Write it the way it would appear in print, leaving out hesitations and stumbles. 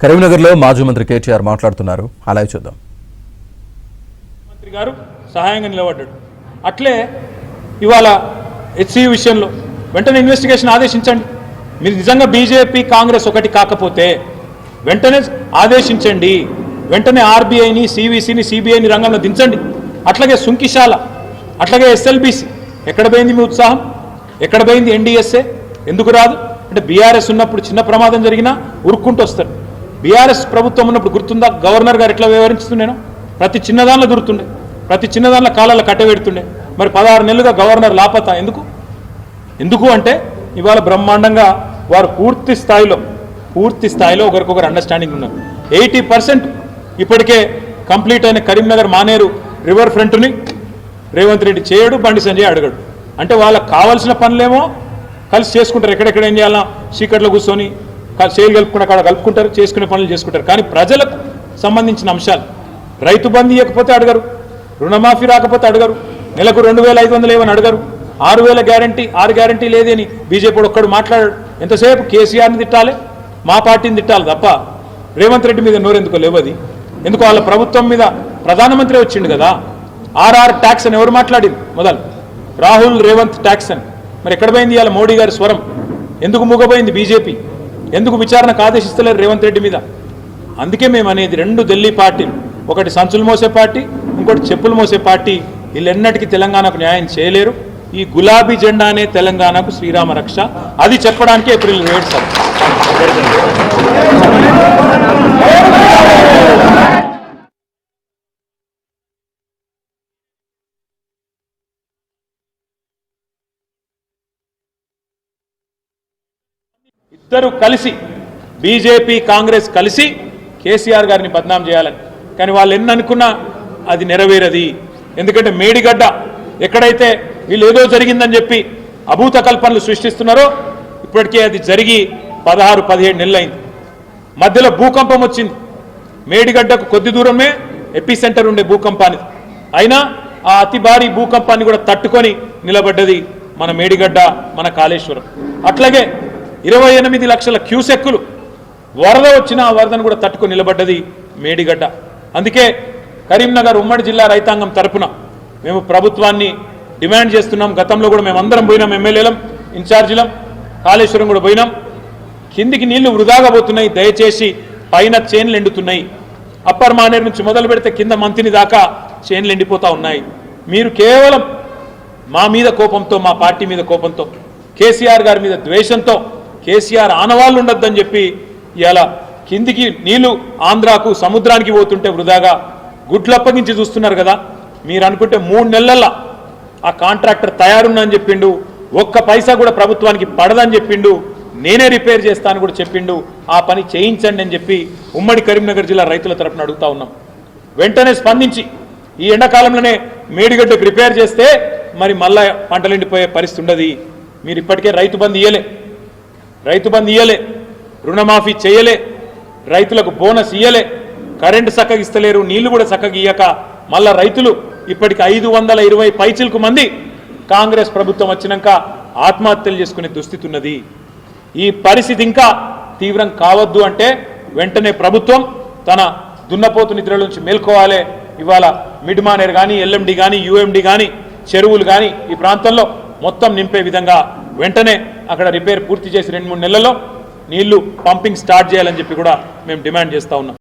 కరీంనగర్లో మాజీ మంత్రి కేటీఆర్ మాట్లాడుతున్నారు. అలాగే చూద్దాం. మంత్రి గారు సహాయంగా నిలబడ్డాడు. అట్లే ఇవాళ హెచ్సియు విషయంలో వెంటనే ఇన్వెస్టిగేషన్ ఆదేశించండి. మీరు నిజంగా బీజేపీ కాంగ్రెస్ ఒకటి కాకపోతే వెంటనే ఆదేశించండి. వెంటనే ఆర్బీఐని, సివిసిని, సిబిఐని రంగంలో దించండి. అట్లాగే సుంకిశాల, అట్లాగే ఎస్ఎల్బీసీ ఎక్కడ పోయింది మీ ఉత్సాహం? ఎక్కడ పోయింది ఎన్డీఎస్ఏ? ఎందుకు రాదు అంటే బీఆర్ఎస్ ఉన్నప్పుడు చిన్న ప్రమాదం జరిగినా ఉరుక్కుంటూ వస్తారు. బీఆర్ఎస్ ప్రభుత్వం ఉన్నప్పుడు గుర్తుందా గవర్నర్ గారు ఎట్లా వ్యవహరిస్తున్నాను? ప్రతి చిన్నదానిలో దొరుకుతుండే, ప్రతి చిన్నదానిలో కాలాల్లో కట్టబెడుతుండే. మరి 16 నెలలుగా గవర్నర్ లాపతా ఎందుకు అంటే ఇవాళ బ్రహ్మాండంగా వారు పూర్తి స్థాయిలో ఒకరికొకరు అండర్స్టాండింగ్ ఉన్నారు. 80% ఇప్పటికే కంప్లీట్ అయిన కరీంనగర్ మానేరు రివర్ ఫ్రంట్ని రేవంత్ రెడ్డి చేయడు, బండి సంజయ్ అడగడు. అంటే వాళ్ళకి కావాల్సిన పనులేమో కలిసి చేసుకుంటారు. ఎక్కడెక్కడ ఏం చేయాలా చీకట్లో కూర్చొని చేయలు కలుపుకున్న కాడ కలుపుకుంటారు, చేసుకునే పనులు చేసుకుంటారు. కానీ ప్రజలకు సంబంధించిన అంశాలు రైతు బంధు ఇవ్వకపోతే అడగరు, రుణమాఫీ రాకపోతే అడగరు, నెలకు 2500 ఏమని అడగరు, 6000 గ్యారంటీ 6 గ్యారంటీ లేదని బీజేపీ ఒక్కడు మాట్లాడాడు. ఎంతసేపు కేసీఆర్ని తిట్టాలి, మా పార్టీని తిట్టాలి తప్ప రేవంత్ రెడ్డి మీద నోరెందుకో లేవది. ఎందుకు వాళ్ళ ప్రభుత్వం మీద ప్రధానమంత్రి వచ్చిండు కదా. ఆర్ఆర్ ట్యాక్స్ అని ఎవరు మాట్లాడింది? మొదలు రాహుల్ రేవంత్ ట్యాక్స్ అని. మరి ఎక్కడ పోయింది ఇవాళ మోడీ గారి స్వరం? ఎందుకు మూగపోయింది బీజేపీ? ఎందుకు విచారణకు ఆదేశిస్తలేరు రేవంత్ రెడ్డి మీద? అందుకే మేము అనేది 2 ఢిల్లీ పార్టీలు, ఒకటి సంచులు మోసే పార్టీ, ఇంకోటి చెప్పులు మోసే పార్టీ, వీళ్ళెన్నటికీ తెలంగాణకు న్యాయం చేయలేరు. ఈ గులాబీ జెండానే తెలంగాణకు శ్రీరామ రక్ష. అది చెప్పడానికి ఏప్రిల్ 7 సార్. ఇద్దరు కలిసి బీజేపీ కాంగ్రెస్ కలిసి కేసీఆర్ గారిని బద్నాం చేయాలని, కానీ వాళ్ళు ఎన్ని అనుకున్నా అది నెరవేరది. ఎందుకంటే మేడిగడ్డ ఎక్కడైతే వీళ్ళు ఏదో జరిగిందని చెప్పి అభూత కల్పనలు సృష్టిస్తున్నారో ఇప్పటికే అది జరిగి 16-17 నెలలు అయింది. మధ్యలో భూకంపం వచ్చింది. మేడిగడ్డకు కొద్ది దూరమే ఎపి సెంటర్ ఉండే భూకంపానికి. అయినా ఆ అతి భారీ భూకంపాన్ని కూడా తట్టుకొని నిలబడ్డది మన మేడిగడ్డ, మన కాళేశ్వరం. అట్లాగే 28 లక్షల క్యూసెక్కులు వరద వచ్చిన ఆ వరదను కూడా తట్టుకొని నిలబడ్డది మేడిగడ్డ. అందుకే కరీంనగర్ ఉమ్మడి జిల్లా రైతాంగం తరపున మేము ప్రభుత్వాన్ని డిమాండ్ చేస్తున్నాం. గతంలో కూడా మేము అందరం పోయినాం, ఎమ్మెల్యేలం, ఇన్ఛార్జీలం, కాళేశ్వరం కూడా పోయినాం. కిందికి నీళ్లు వృధాగా పోతున్నాయి, దయచేసి పైన చేన్లు ఎండుతున్నాయి. అప్పర్ మానేరు నుంచి మొదలు పెడితే కింద మంతిని దాకా చేన్లు ఎండిపోతూ ఉన్నాయి. మీరు కేవలం మా మీద కోపంతో, మా పార్టీ మీద కోపంతో, కేసీఆర్ గారి మీద ద్వేషంతో, కేసీఆర్ ఆనవాళ్ళు ఉండొద్దని చెప్పి ఇవాళ కిందికి నీళ్లు ఆంధ్రాకు సముద్రానికి పోతుంటే వృధాగా గుడ్లప్పగించి చూస్తున్నారు కదా. మీరు అనుకుంటే 3 నెలల్లో ఆ కాంట్రాక్టర్ తయారుందని చెప్పిండు, ఒక్క పైసా కూడా ప్రభుత్వానికి పడదని చెప్పిండు, నేనే రిపేర్ చేస్తాను కూడా చెప్పిండు. ఆ పని చేయించండి అని చెప్పి ఉమ్మడి కరీంనగర్ జిల్లా రైతుల తరపున అడుగుతా ఉన్నాం. వెంటనే స్పందించి ఈ ఎండాకాలంలోనే మేడిగడ్డకు రిపేర్ చేస్తే మరి మళ్ళా పంటలు ఎండిపోయే పరిస్థితి ఉండదు. మీరు ఇప్పటికే రైతు బంధు ఇయ్యలే, రుణమాఫీ చేయలే, రైతులకు బోనస్ ఇయ్యలే, కరెంటు చక్కగా ఇస్తలేరు, నీళ్లు కూడా చక్కగా ఇయ్యక మళ్ళా రైతులు ఇప్పటికి 520 పైచిలకు మంది కాంగ్రెస్ ప్రభుత్వం వచ్చినాక ఆత్మహత్యలు చేసుకునే దుస్థితి ఉన్నది. ఈ పరిస్థితి ఇంకా తీవ్రం కావద్దు అంటే వెంటనే ప్రభుత్వం తన దున్నపోతు నిద్ర నుంచి మేల్కోవాలి. ఇవాళ మిడ్ మానేర్ కానీ, ఎల్ఎండి కానీ, యుఎండి కానీ, చెరువులు కానీ ఈ ప్రాంతంలో మొత్తం నింపే విధంగా వెంటనే అక్కడ రిపేర్ పూర్తి చేసి 2-3 నెలల్లో నీళ్లు పంపింగ్ స్టార్ట్ చేయాలని చెప్పి కూడా మేము డిమాండ్ చేస్తూ ఉన్నాం.